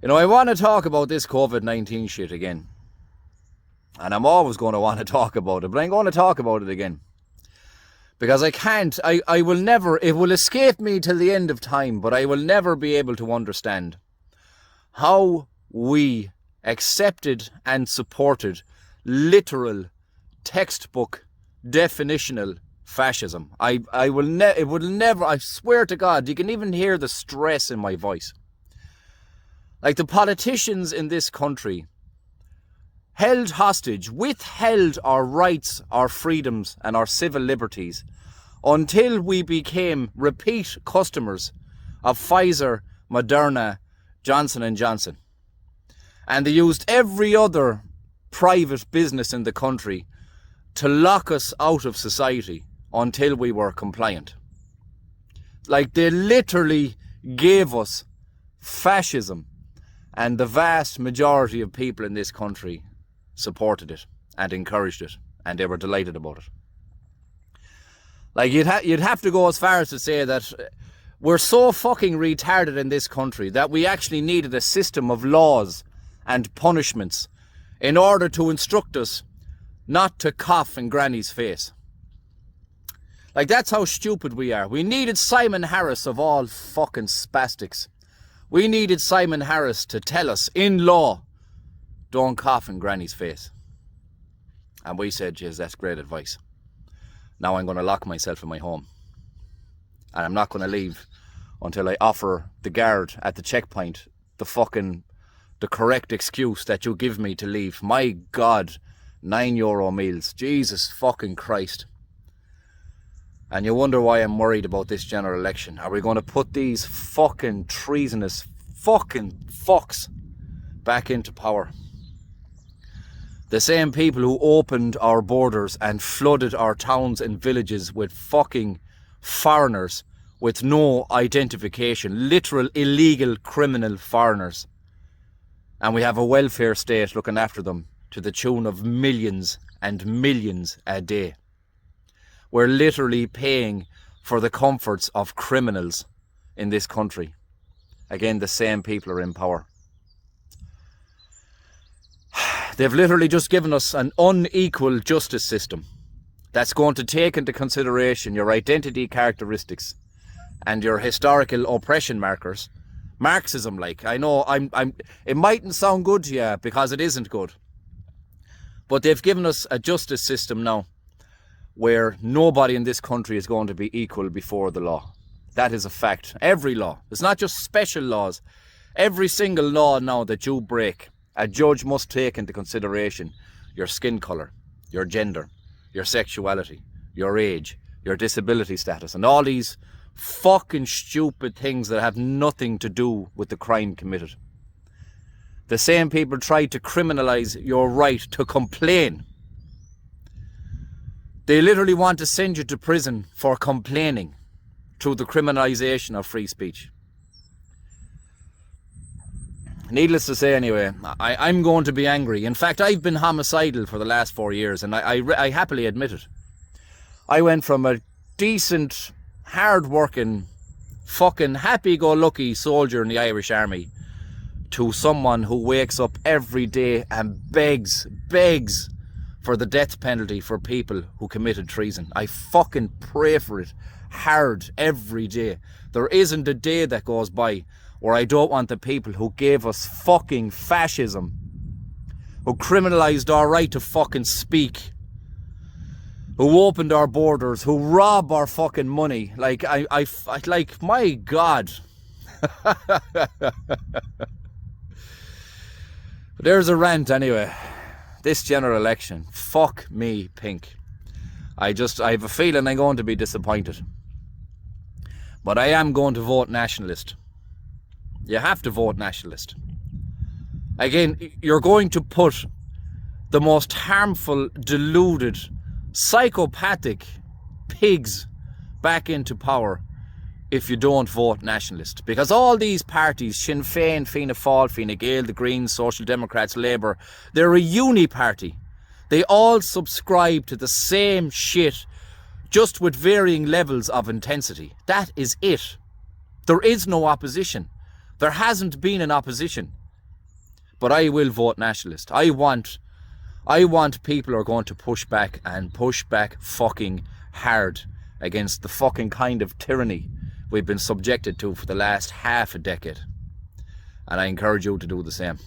I want to talk about this COVID-19 shit again. And I'm always going to want to talk about it, but I'm going to talk about it again. Because I can't, I will never, it will escape me till the end of time, but I will never be able to understand how we accepted and supported literal, textbook, definitional fascism. It will never, I swear to God, you can even hear the stress in my voice. Like the politicians in this country held hostage, withheld our rights, our freedoms and our civil liberties until we became repeat customers of Pfizer, Moderna, Johnson & Johnson. And they used every other private business in the country to lock us out of society until we were compliant. Like they literally gave us fascism, and the vast majority of people in this country supported it and encouraged it, and they were delighted about it. Like you'd have to go as far as to say that we're so fucking retarded in this country that we actually needed a system of laws and punishments in order to instruct us not to cough in Granny's face. Like that's how stupid we are. We needed Simon Harris of all fucking spastics. We needed Simon Harris to tell us in law, don't cough in Granny's face. And we said, jeez, that's great advice. Now I'm going to lock myself in my home. And I'm not going to leave until I offer the guard at the checkpoint the correct excuse that you give me to leave. My God, €9 meals. Jesus fucking Christ. And you wonder why I'm worried about this general election. Are we going to put these fucking treasonous fucking fucks back into power? The same people who opened our borders and flooded our towns and villages with fucking foreigners with no identification, literal illegal criminal foreigners. And we have a welfare state looking after them to the tune of millions and millions a day. We're literally paying for the comforts of criminals in this country. Again, the same people are in power. They've literally just given us an unequal justice system that's going to take into consideration your identity characteristics and your historical oppression markers. Marxism, like, I know it mightn't sound good to you because it isn't good. But they've given us a justice system now where nobody in this country is going to be equal before the law. That is a fact. Every law. It's not just special laws. Every single law now that you break, a judge must take into consideration your skin colour, your gender, your sexuality, your age, your disability status, and all these fucking stupid things that have nothing to do with the crime committed. The same people tried to criminalise your right to complain. They literally want to send you to prison for complaining through the criminalisation of free speech. Needless to say anyway, I'm going to be angry. In fact, I've been homicidal for the last 4 years, and I happily admit it. I went from a decent, hard-working, fucking happy-go-lucky soldier in the Irish Army to someone who wakes up every day and begs for the death penalty for people who committed treason. I fucking pray for it hard every day. There isn't a day that goes by where I don't want the people who gave us fucking fascism, who criminalised our right to fucking speak, who opened our borders, who rob our fucking money. Like, I like, my God. But there's a rant anyway. This general election, fuck me pink. I have a feeling I'm going to be disappointed. But I am going to vote nationalist. You have to vote nationalist. Again, you're going to put the most harmful, deluded, psychopathic pigs back into power if you don't vote nationalist. Because all these parties, Sinn Féin, Fianna Fáil, Fine Gael, the Greens, Social Democrats, Labour, they're a uni-party. They all subscribe to the same shit, just with varying levels of intensity. That is it. There is no opposition. There hasn't been an opposition. but I will vote nationalist. I want people who are going to push back, and push back fucking hard against the fucking kind of tyranny we've been subjected to for the last half a decade. And I encourage you to do the same.